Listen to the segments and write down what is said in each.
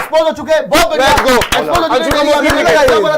Expose हो चुके हैं, बहुत बढ़िया एक्सपोज हो चुके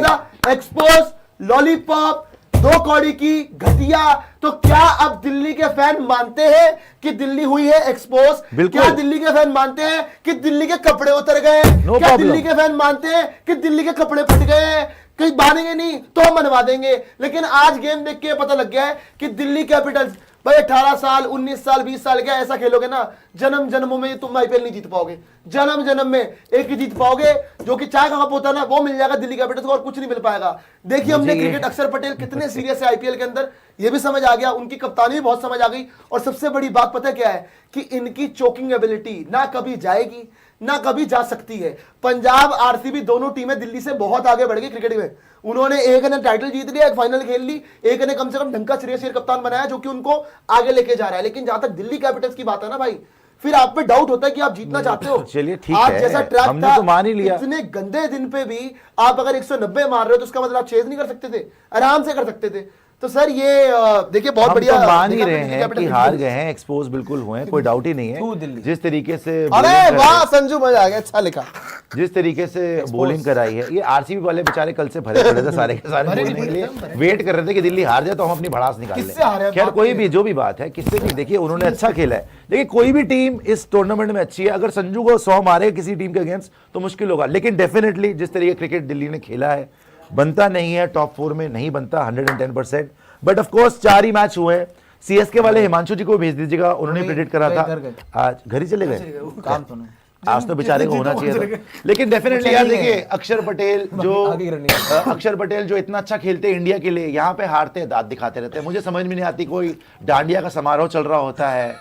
हैं, एक्सपोज लॉलीपॉप 2 कौड़ी की घटिया। तो क्या अब दिल्ली के फैन मानते हैं कि दिल्ली हुई है एक्सपोज? क्या दिल्ली के फैन मानते हैं कि दिल्ली के कपड़े उतर गए? क्या दिल्ली के फैन मानते हैं कि दिल्ली के कपड़े फट गए हैं? कहीं मानेंगे नहीं तो हम मनवा देंगे, लेकिन आज गेम देख के पता लग गया है कि दिल्ली कैपिटल्स भाई 18 साल 19 साल 20 साल क्या ऐसा खेलोगे ना, जन्म जन्मों में तुम आईपीएल नहीं जीत पाओगे। जन्म जन्म में एक ही जीत पाओगे, जो कि चाय का कप होता है ना, वो मिल जाएगा दिल्ली कैपिटल्स को और कुछ नहीं मिल पाएगा। देखिए हमने क्रिकेट अक्षर पटेल कितने सीरियस है आईपीएल के अंदर, ये भी समझ आ गया, उनकी कप्तानी भी बहुत समझ आ गई। और सबसे बड़ी बात पता क्या है कि इनकी चोकिंग एबिलिटी ना कभी जाएगी ना कभी जा सकती है। पंजाब आरसीबी दोनों टीमें दिल्ली से बहुत आगे बढ़ गई क्रिकेट में। उन्होंने एक ने टाइटल जीत लिया, एक फाइनल खेल ली, एक ने कम से कम ढंग का श्रेयस अय्यर कप्तान बनाया जो कि उनको आगे लेके जा रहा है। लेकिन जहां तक दिल्ली कैपिटल्स की बात है ना भाई, फिर आप पे डाउट होता है कि आप जीतना चाहते हो। चलिए ठीक आज है, जैसा ट्रैक हमने था, तो मान ही लिया। इतने गंदे दिन पे भी आप अगर 190 मार रहे हो तो उसका मतलब आप चेज नहीं कर सकते थे, आराम से कर सकते थे। तो सर ये देखिए बहुत बढ़िया, तो मान ही रहे हैं कि हार गए हैं, एक्सपोज बिल्कुल हुए हैं, कोई डाउट ही नहीं है। जिस तरीके से अरे वाह संजू, मजा आ गया, अच्छा लिखा। जिस तरीके से बॉलिंग कराई है, ये आरसीबी वाले बेचारे कल से भरे पड़े थे सारे के सारे बोलने के लिए, वेट कर रहे थे कि दिल्ली हार जाए तो हम अपनी भड़ास निकाल लें। खैर कोई भी जो भी बात है, किससे भी देखिए उन्होंने अच्छा खेला है। देखिए कोई भी टीम इस टूर्नामेंट में अच्छी है, अगर संजू को 100 मारे किसी टीम के अगेंस्ट तो मुश्किल होगा, लेकिन डेफिनेटली जिस तरीके क्रिकेट दिल्ली ने खेला है, बनता नहीं है टॉप 4 में, नहीं बनता 110%, but of course 4 he match हुए हैं। सीएसके वाले हिमांशु जी को भेज दीजिएगा, उन्होंने प्रेडिक्ट करा था। आज घर ही चले गए, काम तो नहीं, आज तो बेचारे को होना चाहिए था। लेकिन डेफिनेटली यार देखिए अक्षर पटेल जो इतना अच्छा खेलते हैं इंडिया के लिए, यहाँ पे हारते दांत दिखाते रहते हैं। मुझे समझ में नहीं आती, कोई डांडिया का समारोह चल रहा होता है,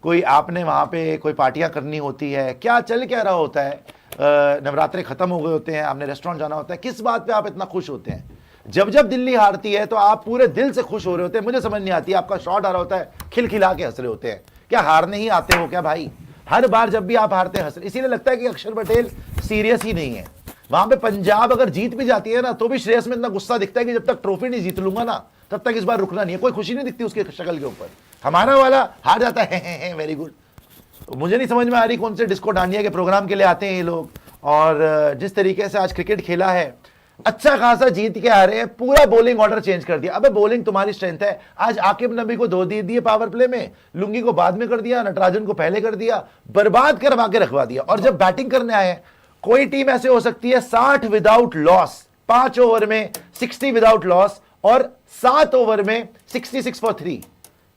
कोई आपने वहां पे कोई पार्टियां करनी होती है, क्या चल क्या रहा होता है, नवरात्रे खत्म हो गए होते हैं, आपने रेस्टोरेंट जाना होता है, किस बात पे आप इतना खुश होते हैं? जब जब दिल्ली हारती है तो आप पूरे दिल से खुश हो रहे होते हैं। मुझे समझ नहीं आती, आपका शॉट आ रहा होता है खिलखिला के हंस रहे होते हैं, क्या हारने ही आते हो क्या भाई? हर बार जब भी आप हारते हैं हंस रहे, इसीलिए लगता है कि अक्षर पटेल सीरियस ही नहीं है। वहां पे पंजाब अगर जीत भी जाती है ना तो भी श्रेयस में इतना गुस्सा दिखता है कि जब तक ट्रॉफी नहीं जीत लूंगा ना तब तक इस बार रुकना नहीं है। कोई खुशी नहीं दिखती उसके शक्ल के ऊपर। हमारा वाला हार जाता है वेरी गुड। मुझे नहीं समझ में आ रही कौन से डिस्को डांडिया के प्रोग्राम के लिए आते हैं ये लोग। और जिस तरीके से आज क्रिकेट खेला है, अच्छा खासा जीत के आ रहे हैं, पूरा बॉलिंग ऑर्डर चेंज कर दिया। अबे बॉलिंग तुम्हारी स्ट्रेंथ है। आज आकिब नबी को 2 दे दिए पावर प्ले में, लुंगी को बाद में कर दिया, नटराजन को पहले कर दिया, बर्बाद करवा के रखवा दिया। और जब बैटिंग करने आए हैं, कोई टीम ऐसे हो सकती है 60 विदाउट लॉस, 5 ओवर में 60 विदाउट लॉस, और 7 ओवर में 66 फॉर 3,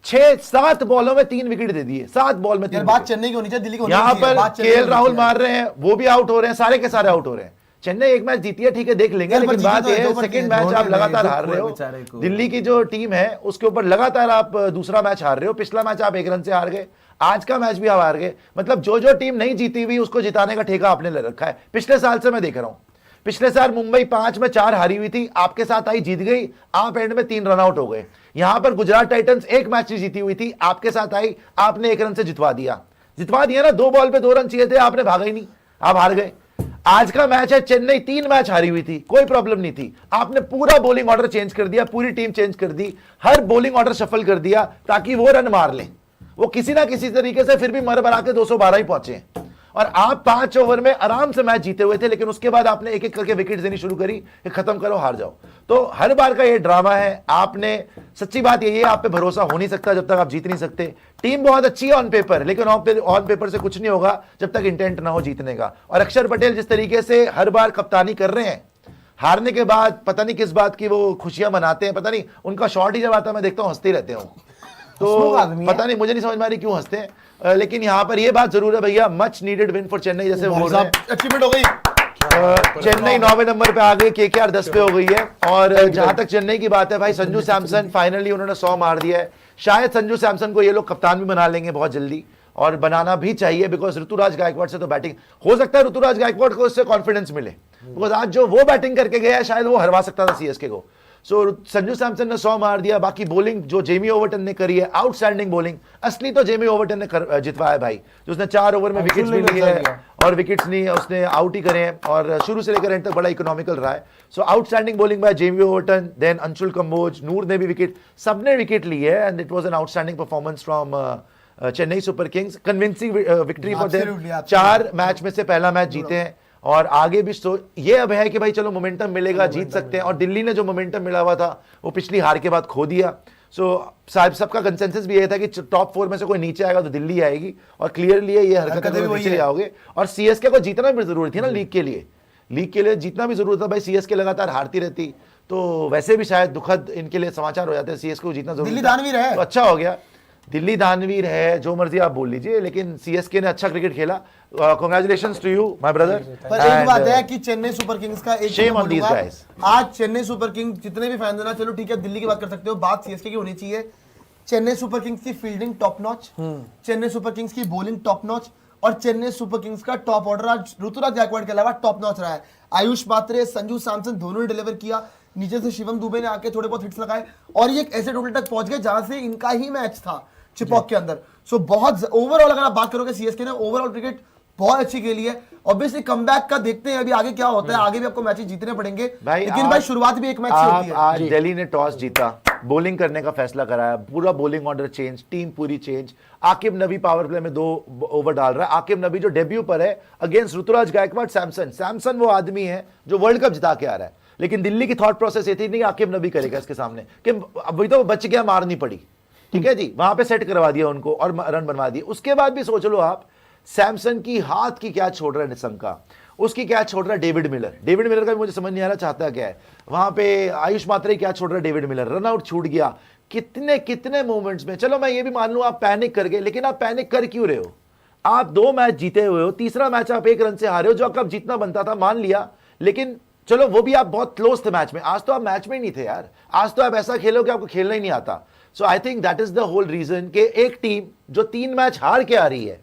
6-7 बॉलों में 3 विकेट दे दिए। 7 बॉल में 3 बात चेन्नई की होनी चाहिए, दिल्ली को यहां पर केएल राहुल मार रहे हैं, वो भी आउट हो रहे हैं, सारे के सारे आउट हो रहे हैं। चेन्नई एक मैच जीती है ठीक है, देख लेंगे, लेकिन बात यह है सेकंड मैच आप लगातार हार रहे हो। दिल्ली की जो टीम है उसके ऊपर लगातार आप दूसरा मैच हार रहे हो। पिछला मैच आप 1 रन से हार गए, आज का मैच भी आप हार गए। मतलब जो टीम नहीं जीती हुई उसको जिताने का ठेका आपने ले रखा है। पिछले साल से मैं देख रहा हूं, पिछले साल मुंबई 5 में 4 हारी हुई थी, आपके साथ आई जीत गई, आप एंड में 3 रन आउट हो गए। यहां पर गुजरात टाइटंस 1 मैच ही जीती हुई थी, आपके साथ आई, आपने 1 रन से जितवा दिया ना। 2 बॉल पे 2 रन चाहिए थे, आपने भागा ही नहीं, आप हार गए। आज का मैच है, चेन्नई 3 मैच हारी हुई थी, कोई प्रॉब्लम नहीं थी, आपने पूरा बॉलिंग ऑर्डर चेंज कर दिया, पूरी टीम चेंज कर दी, हर बॉलिंग ऑर्डर शफल कर दिया ताकि वो रन मार लें। वो किसी ना किसी तरीके से फिर भी मर बरा के 212 ही पहुंचे। और आप 5 ओवर में आराम से मैच जीते हुए थे, लेकिन उसके बाद आपने एक एक करके विकेट देनी शुरू करी कि खत्म करो हार जाओ। तो हर बार का ये ड्रामा है। आपने, सच्ची बात यही है, आप पे भरोसा हो नहीं सकता जब तक आप जीत नहीं सकते। टीम बहुत अच्छी है ऑन पेपर, लेकिन ऑन पेपर से कुछ नहीं होगा जब तक इंटेंट ना हो जीतने का। और अक्षर पटेल जिस तरीके से हर बार कप्तानी कर रहे हैं, हारने के बाद पता नहीं किस बात की वो खुशियां मनाते हैं, पता नहीं उनका शॉट ही जब आता है मैं देखता हूं हंसते रहते हो। तो पता नहीं, मुझे नहीं समझ में आ रही क्यों हंसते हैं। लेकिन यहां पर यह बात जरूर है भैया, much needed win for Chennai, जैसे बोल रहे हैं, अचीवमेंट हो गई। चेन्नई 9वें नंबर पे आ गई, केकेआर 10 पे हो गई है। और जहां तक चेन्नई की बात है भाई, संजू सैमसन फाइनली उन्होंने 100 मार दिया है। शायद संजू सैमसन को ये लोग कप्तान भी बना लेंगे बहुत जल्दी, और बनाना भी चाहिए, बिकॉज ऋतुराज गायकवाड़ से तो बैटिंग हो सकता है, ऋतुराज गायकवाड़ को इससे कॉन्फिडेंस मिले, बिकॉज आज जो वो बैटिंग करके गया है शायद वो हरवा सकता था सीएसके को। सो संजू सैमसन ने 100 मार दिया। बाकी बॉलिंग जो जेमी ओवर्टन ने करी है, आउटस्टैंडिंग बॉलिंग, असली तो जेमी ओवर्टन ने जितवाया भाई, जो उसने 4 ओवर में विकेट्स भी लिए हैं, और विकेट्स नहीं उसने आउट ही करे हैं, और शुरू से लेकर एंड तक बड़ा इकोनॉमिकल रहा है। So outstanding bowling by Jamie Overton, then Anshul Kamboj, Noor ने भी विकेट, सबने विकेट ली है, and it was an outstanding performance from Chennai super kings. Convincing victory for them. 4 match में से पहला मैच जीते हैं, और आगे भी ये अब है कि भाई चलो मोमेंटम मिलेगा, जीत सकते हैं। और दिल्ली ने जो मोमेंटम मिला हुआ था वो पिछली हार के बाद खो दिया। साहब सबका कंसेंसस भी ये था कि टॉप 4 में से कोई नीचे आएगा तो दिल्ली आएगी, और क्लियरली ये हरकतें नीचे आओगे। और सीएसके को जीतना भी जरूरी थी ना लीग के लिए जीतना भी जरूरी था भाई। सीएसके लगातार हारती रहती तो वैसे भी शायद दुखद इनके लिए समाचार हो जाते हैं। सीएसके को जीतना जरूरी, दिल्ली दानवीर है तो अच्छा हो गया। दिल्ली दानवीर है, जो मर्जी आप बोल लीजिए, लेकिन सीएसके ने अच्छा क्रिकेट खेला। Congratulations to you my brother. पर एक बात है कि चेन्नई सुपर किंग्स का एक Shame on these guys. आज चेन्नई सुपर किंग्स जितने भी फैंस हैं ना, चलो ठीक है दिल्ली की बात कर सकते हो, बात सीएसके की होनी चाहिए। चेन्नई सुपर किंग्स की fielding top notch, Chennai super Kings की बॉलिंग टॉप नॉच, और चेन्नई सुपर किंग्स का टॉप ऑर्डर आज ऋतुराज गायकवाड़ के अलावा टॉप नॉच रहा है। आयुष मात्रे, संजू सैमसन दोनों ने डिलीवर किया, नीचे से शिवम दुबे ने आके थोड़े बहुत हिट्स लगाए, और ये एक ऐसे टोटल तक पहुंच गए जहां से इनका ही मैच था चिपॉक के अंदर। सो बहुत ओवरऑल अगर आप बात करोगे सीएसके ने ओवरऑल क्रिकेट बहुत अच्छी खेली है। ऑब्वियसली कमबैक का देखते हैं अभी आगे क्या होता है, आगे भी आपको मैचेस जीतने पड़ेंगे, लेकिन भाई शुरुआत भी एक मैच से होती है। आज दिल्ली ने टॉस जीता, बॉलिंग करने का फैसला कराया, पूरा बॉलिंग ऑर्डर चेंज, टीम पूरी चेंज। आकिब नबी पावर प्ले में 2 ओवर डाल रहा है। आकिब नबी जो डेब्यू पर है अगेंस्ट ऋतुराज गायकवाड़, सैमसन वो आदमी है जो वर्ल्ड कप जिता के आ रहा है। लेकिन दिल्ली की थॉट प्रोसेस ये थी नहीं आकिब नबी करेगा इसके सामने, कि अभी तो बच गया, मारनी पड़ी, ठीक है जी, वहां पे सेट करवा दिया उनको और रन बनवा दिए। उसके बाद भी सोच लो आप, सैमसन की हाथ की क्या छोड़ रहा है निशंका, उसकी क्या छोड़ रहा है डेविड मिलर का भी मुझे समझ नहीं आ रहा चाहता क्या है। वहां पे आयुष मात्रे क्या छोड़ रहा है डेविड मिलर, रन आउट छूट गया कितने मोमेंट्स में। चलो मैं ये भी मान लूं आप पैनिक कर गए, लेकिन आप पैनिक कर क्यों रहे हो? आप 2 मैच जीते हुए हो, तीसरा मैच आप 1 रन से हारे हो, जो आपका जीतना बनता था मान लिया, लेकिन चलो वो भी आप बहुत क्लोज थे मैच में। आज तो आप मैच में ही नहीं थे यार, आज तो आप ऐसा खेलो कि आपको खेलना ही नहीं आता। So I think that is the whole reason कि एक टीम जो 3 मैच हार के आ रही है,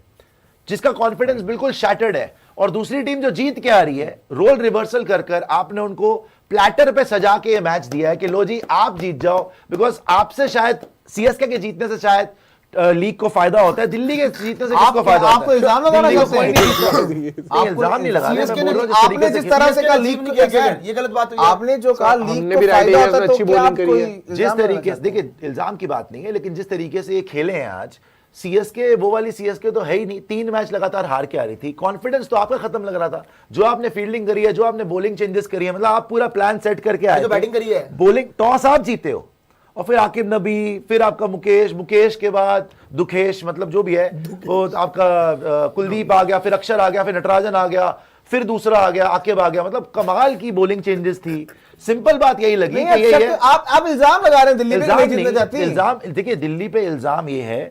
जिसका कॉन्फिडेंस बिल्कुल शैटर्ड है, और दूसरी टीम जो जीत के आ रही है, रोल रिवर्सल कर आपने उनको प्लेटर पे सजा के ये मैच दिया है कि लो जी आप जीत जाओ। बिकॉज आपसे शायद सीएसके के जीतने से शायद लीग को फायदा होता है, दिल्ली के जीतने से किसको फायदा होता है? आपको इल्जाम लगाना इल्जाम नहीं लगा रहा, मैं बोल रहा हूं आपने जिस तरह से कहा लीग ये गलत बात हुई। आपने जो कहा लीग को फायदा होता है, तो क्या आप कोई जिस तरीके से, देखिए इल्जाम की बात नहीं है, लेकिन जिस तरीके से ये खेले हैं आज सीएसके, वो वाली सीएसके तो है ही नहीं। 3 मैच लगातार हार के आ रही थी, कॉन्फिडेंस तो आपका खत्म लग रहा था। जो आपने फील्डिंग करी है, जो आपने बॉलिंग चेंजेस करी है, मतलब आप पूरा प्लान सेट करके आए, जो बैटिंग करी है, बॉलिंग टॉस आप जीते हो, और फिर आकिब नबी, फिर आपका मुकेश के बाद दुखेश, मतलब जो भी है वो आपका कुलदीप आ गया, फिर अक्षर आ गया, फिर नटराजन आ गया, फिर दूसरा आ गया, आकिब आ गया। मतलब कमाल की बॉलिंग चेंजेस थी। सिंपल बात यही लगी कि ये है, आप इल्जाम लगा रहे हैं दिल्ली पे नहीं जीतने जाती। इल्जाम देखिए, दिल्ली पे इल्जाम ये है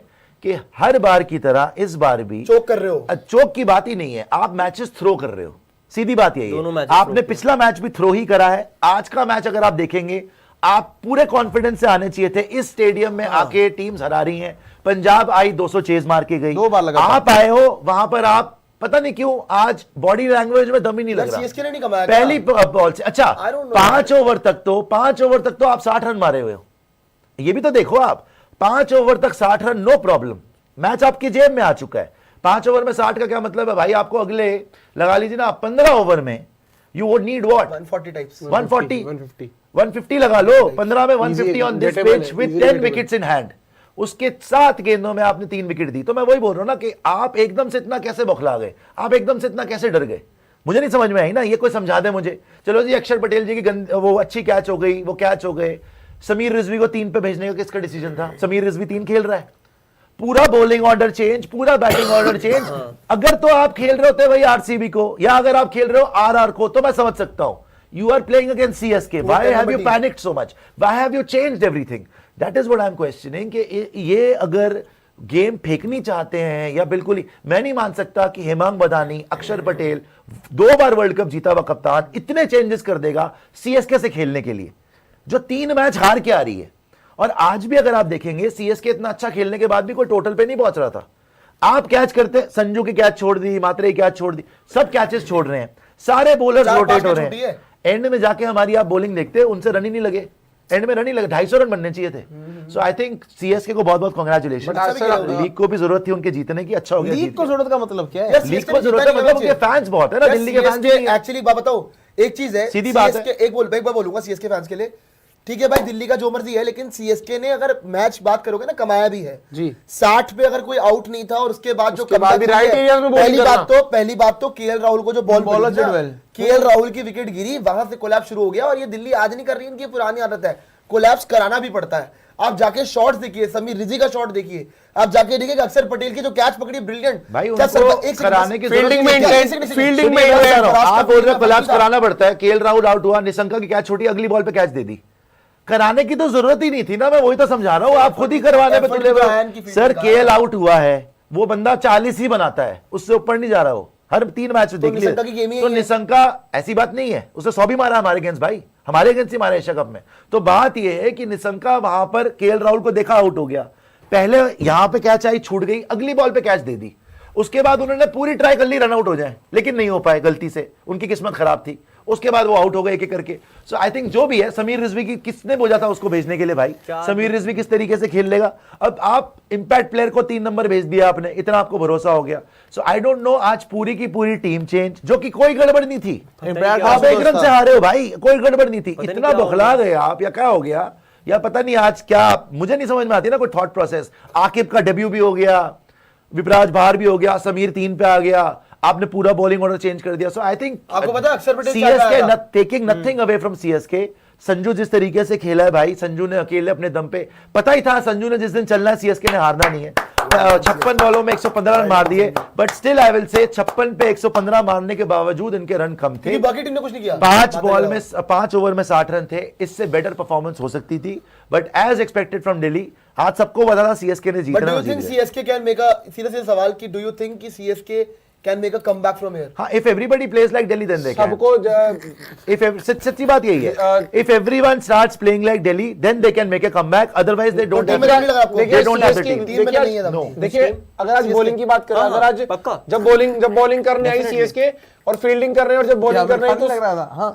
कि हर बार की तरह इस बार भी चोक कर रहे हो। चोक की बात ही नहीं है, आप मैचेस थ्रो कर रहे हो, सीधी बात यही है। आपने पिछला मैच भी थ्रो ही करा है। आज का मैच अगर आप देखेंगे, आप पूरे कॉन्फिडेंस से आने चाहिए थे। इस स्टेडियम में आके टीम्स हरा रही हैं। पंजाब आई 200 चेज मार के गई, 2 बार लगा। आप आए हो वहां पर, आप पता नहीं क्यों आज बॉडी लैंग्वेज में दम ही नहीं लग रहा। सीएसके ने नहीं कमाया पहली बॉल से। अच्छा 5 ओवर तक तो आप 60 रन मारे हुए हो, ये भी तो देखो आप। 5 ओवर तक 60 रन, नो प्रॉब्लम, मैच आपकी जेब में आ चुका है। 5 ओवर में 60 का क्या मतलब है भाई? आपको अगले लगा लीजिए ना 15 ओवर में you would need what, 140 types, 150 लगा लो। 15 में 150 on this pitch with 10 wickets in hand. उसके 7 गेंदों में आपने 3 विकेट दी। तो मैं वही बोल रहा हूं ना कि आप एकदम से इतना कैसे बौखला गए, आप एकदम से इतना कैसे डर गए, मुझे नहीं समझ में आई ना। ये कोई समझा दे मुझे। चलो जी, अक्षर पटेल जी की वो अच्छी कैच हो गई, वो कैच हो गए। समीर रिजवी को 3 पे भेजने का किसका डिसीजन था? समीर रिजवी 3 खेल रहा है। पूरा बॉलिंग ऑर्डर चेंज, पूरा बैटिंग ऑर्डर चेंज। अगर तो आप खेल रहे होते भाई आरसीबी को, या अगर आप खेल रहे हो आरआर को, तो मैं समझ सकता हूं। You are playing against CSK. Why have you panicked so much? Why have you changed everything? That is what I'm questioning. कि ये अगर गेम फेंकनी चाहते हैं, या बिल्कुल ही मैं नहीं मान सकता कि हेमांग बदानी, अक्षर पटेल, 2 बार वर्ल्ड कप जीता हुआ कप्तान इतने चेंजेस कर देगा सीएसके से खेलने के लिए, जो 3 मैच हार के आ रही है। और आज भी अगर आप देखेंगे, सीएसके इतना अच्छा खेलने के बाद भी कोई टोटल पे नहीं पहुंच रहा था। आप कैच करते, संजू की कैच छोड़ दी, मात्रे की कैच छोड़ दी, सब कैचेस छोड़ रहे हैं, सारे बॉलर्स रोटेट हो रहे हैं। एंड में जाके हमारी आप बॉलिंग देखते हैं, उनसे रन ही नहीं लगे, एंड में रन ही लगे। 250 रन बनने चाहिए थे। सो आई थिंक सीएसके को बहुत बहुत कांग्रेचुलेशन। लीग को भी जरूरत थी उनके जीतने की, अच्छा हो गया। लीग को जरूरत का मतलब क्या है? लीग को जरूरत है मतलब उनके फैंस बहुत है ना, दिल्ली के फैंस। एक्चुअली बात बताओ, एक चीज है, सीधी बात है, एक बार बोलूंगा सीएसके फैंस के लिए, ठीक है भाई, दिल्ली का जो मर्जी है, लेकिन सीएसके ने अगर मैच बात करोगे ना, कमाया भी है जी। 60 पे अगर कोई आउट नहीं था और उसके बाद जो बाद भी राइट एरिया में पहली बात तो केएल राहुल को जो बॉल केएल राहुल की विकेट गिरी, वहां से कोलैप्स शुरू हो गया। और ये दिल्ली आज नहीं कर रही, इनकी पुरानी आदत है, कोलैप्स कराना भी पड़ता है। आप जाके शॉट्स देखिए, समीर रिजी का शॉट देखिए, आप जाके देखिए अक्षर पटेल की जो कैच पकड़ी, ब्रिलियंट भाई, उनको कराने की फील्डिंग में आप बोल रहे कोलैप्स कराना पड़ता है। केएल राहुल आउट हुआ, निशंका की कैच छोटी, अगली बॉल पे कैच दे दी, कराने की तो जरूरत ही नहीं थी ना। मैं वही तो समझा रहा हूँ, आप खुद ही करवाने पे तुले हुए। सर केएल आउट हुआ है, वो बंदा 40 ही बनाता है, उससे ऊपर नहीं जा रहा हो, हर 3 मैच देख लिया। तो निशंका ऐसी बात नहीं है, उसने 100 भी मारा हमारे अगेंस्ट, भाई हमारे अगेंस्ट ही मारा एशिया कप में। तो बात यह है कि निशंका वहां पर केएल राहुल को देखा आउट हो गया, पहले यहां पे कैच आई, छूट गई, अगली बॉल पे कैच दे दी, उसके बाद उन्होंने पूरी ट्राई कर ली रन आउट हो जाए, लेकिन नहीं हो पाए, गलती से उनकी किस्मत खराब थी। उसके बाद वो आउट हो गए एक एक करके। सो आई थिंक जो भी है, समीर रिजवी की किसने बोला था उसको भेजने के लिए भाई? समीर रिजवी किस तरीके से खेल लेगा? अब आप इंपैक्ट प्लेयर को 3 नंबर भेज दिया आपने, इतना आपको भरोसा हो गया। सो आई डोंट नो, आज पूरी की पूरी टीम चेंज, जो कि कोई गड़बड़ नहीं थी। आप 1 रन से हारे हो भाई, कोई गड़बड़ नहीं थी, इतना बौखला गए आप, या क्या हो गया, या पता नहीं आज क्या, मुझे नहीं समझ में आती ना कोई थॉट प्रोसेस। आकिब का डेब्यू भी हो गया, विपराज बाहर भी हो गया, समीर 3 पे आ गया, आपने पूरा बॉलिंग ऑर्डर चेंज कर दिया। सो आई थिंक आपको पता है अक्षर Patel CSK taking nothing away from CSK. Sanju जिस तरीके से खेला है भाई, संजू ने अकेले अपने दम पे, पता ही था संजू ने जिस दिन चलना है सीएसके ने हारना नहीं है। 56 बॉलों में 115 रन मार दिए, but still I will say 56 पे 115 मारने के बावजूद इनके रन कम थे। बाकी टीम ने कुछ नहीं किया। 5 ओवर में 60 रन थे, इससे बेटर परफॉर्मेंस हो सकती थी, but as expected from Delhi. आज सबको पता था सीएसके ने जीतना। Do you think CSK can make a, सीधा सीधा सवाल कि डू यू थिंक कि CSK can make a comeback from here? हाँ, if everybody plays like Delhi, then they can. सबको सच्ची बात यही है, if everyone starts playing like Delhi, then they can make a comeback. Otherwise, they don't have the team. देखिए, अगर आज bowling की बात करें, अगर आज जब बॉलिंग करने आई सीएसके और फील्डिंग कर रहे हैं, और जब बॉलिंग कर रहे हैं तो लग रहा था। हाँ,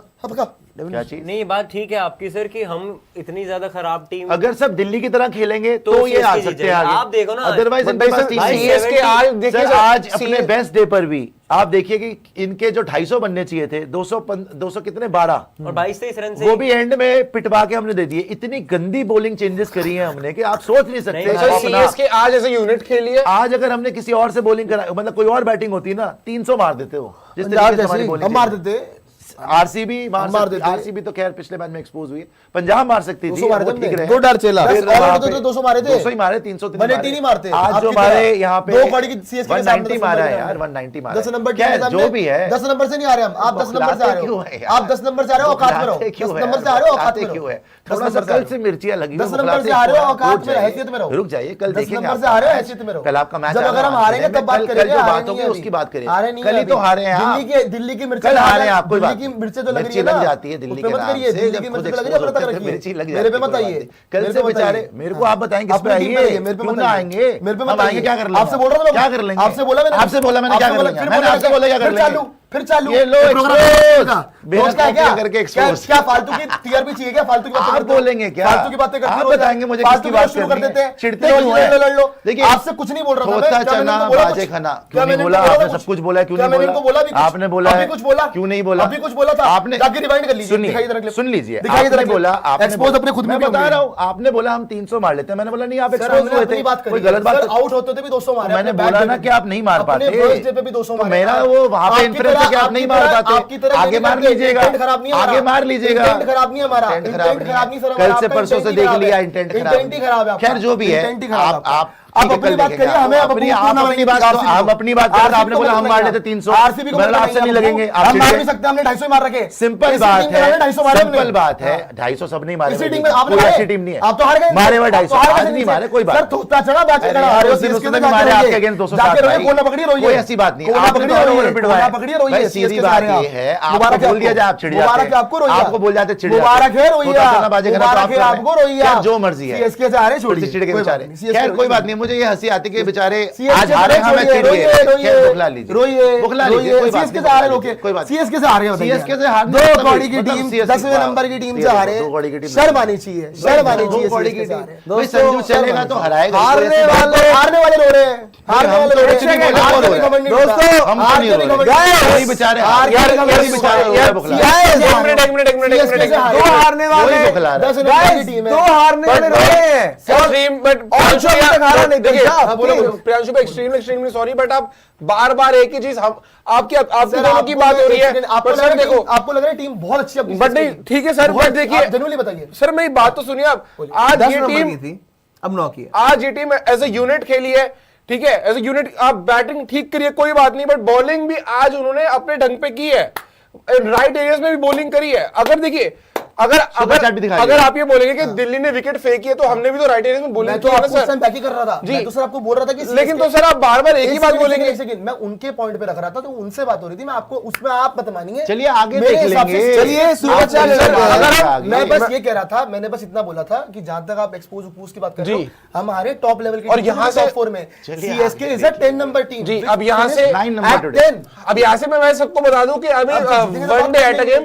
क्या चीज? नहीं, बात ठीक है आपकी सर कि हम इतनी ज्यादा खराब टीम, अगर सब दिल्ली की तरह खेलेंगे तो ये आ सकते हैं आगे। आप देखो ना, अदरवाइज सीएसके आज अपने बेस्ट डे पर भी आप देखिए कि इनके जो 250 बनने चाहिए थे, 200 कितने 12 और 22-23 रन से, वो भी एंड में पिटवा के हमने दे दिए। इतनी गंदी बॉलिंग चेंजेस करी है हमने कि आप सोच नहीं सकते। सीएसके आज ऐसे यूनिट खेली है, आज अगर हमने किसी और से बॉलिंग करा, मतलब कोई और बैटिंग होती ना, 300 मार देते हो, जिस तरीके से हमारी बॉलिंग मार देते। आरसीबी मार देते। आरसीबी तो खैर पिछले मैच में एक्सपोज हुई, पंजाब मार सकती थी, वो ठीक रहे। 2 डर चला, 200 मारे थे, 200 ही मारे, 300 नहीं मारते। आज जो मारे यहाँ पे 2 कड़ी की सीएसके के सामने 190 मारा है यार, 190 मारा। 10 नंबर जो भी है, 10 नंबर से नहीं आ रहे हम, आप 10 नंबर से आ रहे हो, आप 10 नंबर से आ रहे हो, औकात में रहो। 10 नंबर से आ रहे हो, औकात में रहो। थोड़ा सा कल से मिर्चियां लगी, 10 नंबर से आ रहे हो, औकात में, हैसियत में रहो। रुक जाइए, कल देखेंगे। 10 नंबर से आ रहे हो, हैसियत में रहो। कल आपका मैच, जब अगर हम हारेंगे तब बात करेंगे, जो बात होगी उसकी बात करेंगे। कल ही तो हारे हैं, दिल्ली की मिर्ची, कल हारे हैं आप, कोई बात, दिल्ली की मिर्ची तो मिर्ची लग जाती है दिल्ली के नाम से, दिल्ली की मिर्ची लग रही है, तक रखिए, मिर्ची लग जाती है, मेरे पे मत आइए। कल से बेचारे, मेरे को आप बताएं किस पे आइए, क्यों ना आएंगे, मेरे पे मत आएंगे, क्या कर लेंगे? आपसे बोल रहा था, क्या कर लेंगे? आपसे बोला मैंने, आपसे बोला मैंने, क्या कर लेंगे? मैंने आपसे बोला क्या कर लेंगे? फिर चालू ये लो एक्सपोज करके एक्सपोज। क्या फालतू की टीआरपी चाहिए? क्या फालतू की बातें आप बोलेंगे क्या? फालतू की बातें करते आप हो, बताएंगे मुझे किसकी बात शुरू कर देते हैं, चिढ़ते क्यों हैं? लड़ लो। देखिए, आपसे कुछ नहीं बोल रहा होता चना बाजे खाना, क्यों नहीं बोला? आपने सब कुछ बोला, क्यों नहीं बोला? आपने बोला है, कुछ बोला, क्यों नहीं बोला? अभी कुछ बोला था, आपने जाके रिवाइंड कर लीजिए, सुन लीजिए, दिखाई आपने बोला, एक्सपोज अपने खुद में मैं बता रहा हूं, आपने बोला हम 300 मार लेते हैं, मैंने बोला नहीं, आप एक्सपोज हुए थे, कोई गलत बात, आउट होते थे भी 200 मारे, मैंने बोला ना कि आप नहीं मार पाते, तो मेरा वो वहां पे इंफ्लुएंस है कि आप नहीं मार पाते, आगे मार लीजिएगा, आगे मार लीजिएगा। इंटेंट खराब नहीं है हमारा, इंटेंट खराब नहीं सर, कल से परसों से देख लिया इंटेंट खराब है। खैर जो भी है, आप अपनी बात करिए, हमें अपनी बात, हम अपनी बात कर, आपने बोला हम मार लेते 300, आरसीबी को आपसे नहीं लगेंगे, हम मार भी सकते हैं, हमने 250 मार रखे। सिंपल बात है, सिंपल बात है, 250 सब नहीं मारे, कोई ऐसी टीम नहीं है, आप तो हार गए, मारे हुए 250 आज नहीं मारे, कोई बात सर, थोड़ा चढ़ा बात कर रहा है, उसने भी मारे आपके अगेंस्ट 207, कोना पकड़ी रोइए, कोई ऐसी बात नहीं, कोना पकड़ी रोइए, सीधी बात ये है, आपको बोल दिया जाए आप चिढ़ जाते हैं, आपको बोल जाते चिढ़ जाते, मुबारक है रोइए, आपको रोइए, जो मर्जी है, चिढ़ के बेचारे। खैर कोई बात नहीं, मुझे मुझे ये हंसी आती कि बेचारे CSK आज हारे हैं, हमें चिढ़ गए। खैर, बुखला लीजिए, बुखला लीजिए, कोई बात सीएसके नहीं, से हारे बुखला लोग, लीजिए, कोई बात नहीं। सीएसके से हारे, बताइए सीएसके से हारने दो मतलब कौड़ी की मतलब टीम CSK 10वें नंबर की टीम से हारे, दो कौड़ी की टीम शर्म आनी चाहिए, शर्म आनी चाहिए दो कौड़ी की CSK से टीम। हारे। भाई संजू चलेगा तो हराएगा, हारने वाले रो रहे हैं, हारने वाले रो रहे हैं, हार के भी घमंड नहीं होता। दोस्तों हम हार के भी घमंड नहीं होता। वही बेचारे हार के यार भी घमंड नहीं बेचारे होता। यार बुखला एक मिनट दो हारने वाले, वही बुखला रहा है। 10 नंबर की टीम है, दो हारने वाले रो रहे हैं। और प्रियांशु अभी तक हारा नहीं, देखिए, देखिए, हाँ, बोलो, बोलो। प्रियांशु भाई एक्सट्रीमली सॉरी, बट आप बार-बार एक ही चीज हम आपकी दोनों की बात हो रही है। आपको लग रहा है देखो, आपको लग रहा है टीम बहुत अच्छी है, बट नहीं, ठीक है सर, बट देखिए, जनरली बताइए सर मेरी बात तो सुनिए आप। आज ये टीम थी, अब 9 की है। आज ये टीम एज ए यूनिट खेली है, ठीक है, एज ए यूनिट आप बैटिंग ठीक करिए, कोई बात नहीं, बट बॉलिंग भी आज उन्होंने अपने ढंग पे की है, राइट एरियाज में भी बॉलिंग करी है। अगर देखिए, अगर आप ये बोलेंगे कि दिल्ली ने विकेट फेंकी है, तो हमने भी तो राइट एरियाज में बॉलिंग मैं तो की है ना आपको उस सर। टाइम बैक ही कर रहा था, मैं तो सर आपको बोल रहा था कि लेकिन तो सर आप बार-बार एक ही बात बोलेंगे। मैं उनके पॉइंट पे रख रहा था, तो उनसे बात हो रही थी, मैं आपको उसमें आप मत मानिए। चलिए आगे मेरे देख हिसाब से लेंगे। चलिए सूरज चाल आप अगर आगे। मैं बस ये कह रहा था, मैंने बस इतना बोला था कि जहां तक आप एक्सपोज की बात कर रहे हो, हमारे टॉप लेवल की और यहाँ से- टॉप 4 में CSK is a 10 number team जी, अब यहाँ से 9 नंबर टुडे। 10 अब यहाँ से मैं सबको बता दूं कि अभी one day at a game,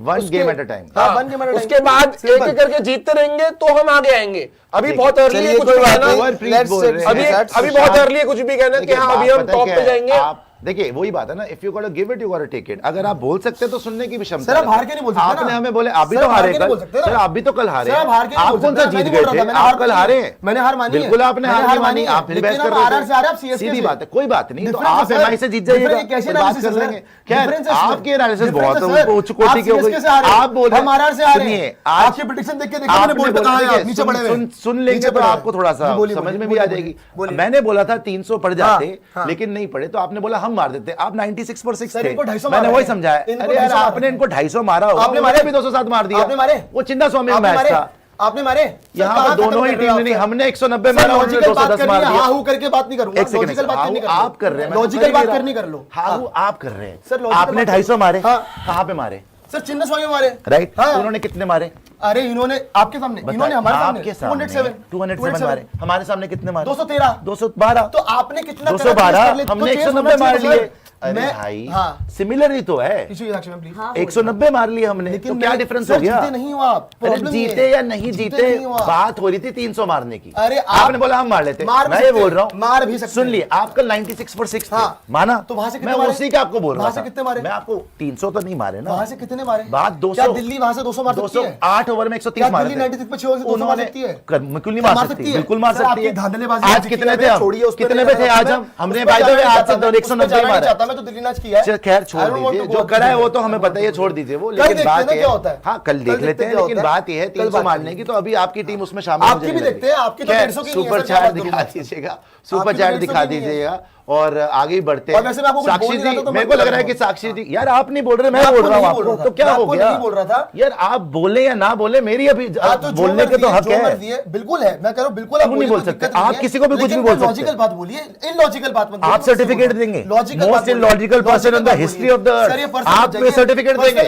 one game at a time. one game at a time। उसके बाद एक एक करके जीतते रहेंगे तो हम आगे आएंगे। अभी बहुत अर्ली है कुछ भी कहना, अभी बहुत अर्ली है कुछ भी कहना कि हाँ अभी हम टॉप पे जाएंगे। आप देखिए वही बात है ना, if you got to give it you got to take it. अगर आप बोल सकते हैं तो सुनने की भी क्षमता सर, आप हार के नहीं बोल सकते आपने ना। हमें बोले अभी सर, तो हार हारे के कल, नहीं बोल सकते ना। सर अभी तो कल हारे, सर, आप हार के नहीं आप बोल कौन सकते सा ना, जीत मैं गए नहीं बोल रहा थे, था, मैंने आप हार कल मानी हारे है। मैंने हार मानी है। बिल्कुल आपने मैंने हार मानी, आप फिर बहस कर रहे RR से हारे, आप थे। CSK सीधी से। बात है, कोई बात नहीं, तो Difference आप है, सर। एमआई से जीत जाइएगा, Difference कैसे फिर बात analysis कर है, लेंगे। सर? खैर Difference है, सर। आपकी एनालिसिस Difference बहुत है, सर। उच्च कोटि की हो आप गई। CSK से हारे, आप बोल रहे हम RR से हारे। सुनिए, आपकी प्रेडिक्शन देख के देखिए, मैंने बोर्ड पे कहा है, नीचे पड़े हुए। सुन लेंगे नीचे तो पड़े हुए। आपको थोड़ा सा जी, बोलिए, समझ में भी बोलिए, आ जाएगी। बोलिए। मैंने बोला था 300 पड़ जाते, हाँ। लेकिन नहीं पड़े, तो आपने बोला हम मार देते। आप 96 पर 6 सर, थे, इनको 250 मैंने मारा वही है। समझाया। इनको अरे यार 250 आपने इनको 250 मारा होगा, आपने उन्होंने मारे भी 207 मार दिया। आपने मारे? वो चिंदा स्वामी आपने मैच मारे? था, आपने मारे? यहाँ सर, पर कहाँ दोनों ही खत्म कर टीम रहे हो ने, आप? हमने 190 सर, मारा, उन्होंने लॉजिकल बात 210 करनी मार है, दिया। हाँ हूँ करके बात नहीं करूंगा। एक सेकंड, लॉजिकल बात करनी आप कर रहे हैं, लॉजिकल बात करनी कर लो। हाँ आप कर रहे हैं। सर, लॉजिकल आपने बात- 250 मारे, हाँ। कहाँ पे मारे? सर, चिन्ह स्वामी मारे, राइट, हाँ। उन्होंने कितने मारे? अरे इन्होंने आपके सामने, इन्होंने हमारे सामने आपके सामने 207 मारे, हमारे सामने कितने मारे? 213। 212। तो आपने कितना 212, कर लिया? तो हमने चेंज 190 होना मार चाहिए, लिए। सर। अरे मैं- भाई हाँ। सिमिलर ही तो है, इशू साक्षी में प्लीज। 190 मार लिए हमने, तो क्या डिफरेंस हो गया? जीते नहीं हो आप, अरे प्रॉब्लम ये जीते है। या नहीं जीते, नहीं हो आप। बात हो रही थी 300 मारने की। अरे आपने बोला हम मार लेते, मार भी मैं ये सकते बोल हैं, रहा हूँ मार भी सकते सुन हैं। लिए, आप कल 96 पर 6 थे, हाँ। माना? तो वहां से कितने मैं मारे? उसी का आपको बोल रहा वहां से था। कितने मारे? मैं आपको 300 तो नहीं मारे ना, वहां से कितने मारे? बात 200। क्या दिल्ली वहां से 200 मार सकती है? 208 ओवर में 130 क्या मारे दिल्ली थे। 96 पे 6 ओवर से 200 मार सकती है? बिल्कुल नहीं मार सकती, बिल्कुल मार सर, सकती आपकी है। धांधलेबाजी आज की कितने है, थे हम? छोड़िए, उस पे कितने नहीं पे थे जाना आज चाहता हम? मैं। हमने उस पे बाय द वे जाना आज चाहता से मैं, 190 उस पे जाना मारा। नहीं चाहता मैं, तो दिल्ली मैच किया है। चल खैर छोड़ I don't want दीजिए, to जो go करा है वो there. तो हमें पता ही है, छोड़ दीजिए वो। कल लेकिन देखते बात हैं ना ये क्या होता है। हाँ कल देख कल लेते देखते हैं, क्या लेकिन होता है। बात ये है कल 300 बात मारने करेंगे। की, तो अभी आपकी टीम उसमें शामिल आपकी मुझे भी नहीं लग देखते रही। हैं, आपकी तो खैर, 150 की नहीं है, सुपर सर, क्या चैट बात दिखा करूं? दीजिएगा, सुपर आपकी चैट 150 दिखा की नहीं है। दीजिएगा और आगे ही बढ़ते और वैसे मैं आपको कुछ साक्षी बोल नहीं रहा जी, था, तो मेरे मैं को लग रहा है बोल कि रहा हूं। साक्षी जी, यार आप नहीं बोल रहे, मैं मैं बोल आपको रहा हूँ नहीं बोल आपको, रहा तो था, क्या मैं हो आपको गया? नहीं बोल रहा था। यार आप बोले या ना बोले, मेरी अभी हाँ, तो जो बोलने के मर्जी तो है, हक जो है। मर्जी है, बिल्कुल है, मैं कह रहा हूं बिल्कुल आप क्यों नहीं बोलिए, बोल कोई सकते? दिक्कत नहीं आप है। किसी को भी कुछ लेकिन भी बोल सकते हैं। लॉजिकल बात बोलिए, इलॉजिकल बात मत बोलिए। आप सर्टिफिकेट देंगे, logical most illogical person in the history of the sir, ये अर्थ, पर्सन आप भी सर्टिफिकेट देंगे।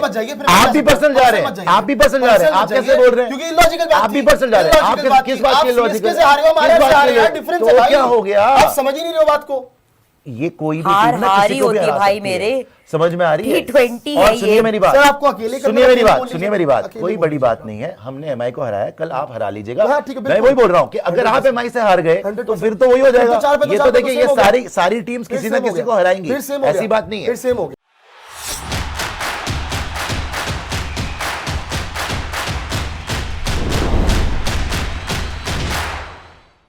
आप भी पर्सन जा रहे हैं, आप भी पर्सन जा रहे हैं, आप कैसे बोल रहे हैं? क्योंकि इलॉजिकल बात आप भी थी। पर्सन जा रहे हैं, आप इलॉजिकल किस बात की आप लॉजिकल? CSK से हारे हो, हमारे से हारे यार, डिफरेंस है तो भाई। क्या हो गया? आप समझ ही नहीं रहे हो बात को। ये कोई भी हार टीम ना हारी किसी को भी होती है हरा भाई सकती है। मेरे। समझ में आ रही है? T20 और है सुनिए ये। मेरी बात, सर, आपको अकेले करना सुनिए मेरी है, बात, बोल सुनिए लीजिए। मेरी बात, अकेले कोई बोल बड़ी लीजिए। बात नहीं है। हमने एमआई को हराया, कल आप हरा लीजिएगा। हाँ, ठीक है, मैं बिल्कुल। वही बोल रहा हूँ कि अगर आप एमआई से हार गए तो 100% फिर तो वही हो जाएगा। तो 4 पे तो ये 4 तो पे देखिए, सेम ये हो गया। सारी टीम्स फिर किसी सेम ना हो किसी गया। को हराएंगी, फिर सेम हो ऐसी गया। बात नहीं है। फिर सेम हो गया।